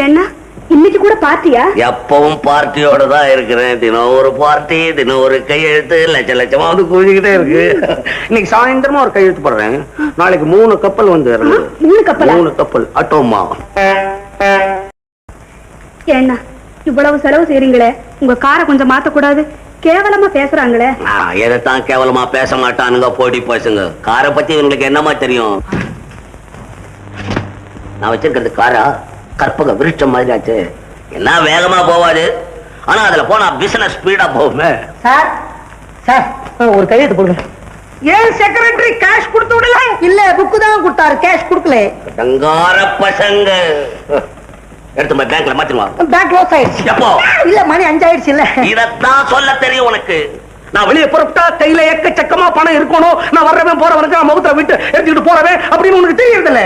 என்ன இன்னைக்கு கூட பார்ட்டியா? எப்பவும் பார்ட்டியோட தான் இருக்கிறேன். தினம் ஒரு பார்ட்டி, தினம் ஒரு கையெழுத்து, லட்ச லட்சமா வந்து குவிஞ்சுக்கிட்டே இருக்கு. இன்னைக்கு சாயந்தரமா ஒரு கையெழுத்து போடுறேன். நாளைக்கு 3 கப்பல் வந்து இறங்குது. 3 கப்பல் அட்டோமா. என்ன இவ்வளவு செலவு செய்றீங்களே, உங்க காரை கொஞ்சம் மாத்தக்கூடாது? கேவலமா பேசுறாங்களே. எதைத்தான் கேவலமா பேச மாட்டானுங்க போடி பசங்க. காரை பத்தி இவங்களுக்கு என்னமா தெரியும்? நான் வச்சிருக்கிறது காரா கற்பக விருட்சம் மாதிரி ஆச்சு. என்ன வேகமா போவாது, ஆனா அதுல போனா பிசினஸ் ஸ்பீடா போகுமே. சார் சார் ஒரு கையெழுத்து போடுங்க. ஏன் செக்ரட்டரி கேஷ் கொடுத்து விடல? இல்ல புக்கு தான் கொடுத்தாரு, கேஷ் கொடுக்கல. டங்கார பசங்க. எடுத்து போய் பேங்க்ல மாத்திடுவா. பேங்க் க்ளோஸ் ஆயிடுச்சு. எப்போ? இல்ல மணி 5 ஆயிடுச்சு. இல்ல இதத்தான் சொல்ல தெரியும் உனக்கு. நான் வெளியே புறப்பட்டா கையில எக்கச்சக்கமா பணம் இருக்கணும். நான் வர்றவன் போறவனுக்கு நான் முகத்தை விட்டு எடுத்துக்கிட்டு போறவன் அப்படின்னு உனக்கு தெரியறதில்ல.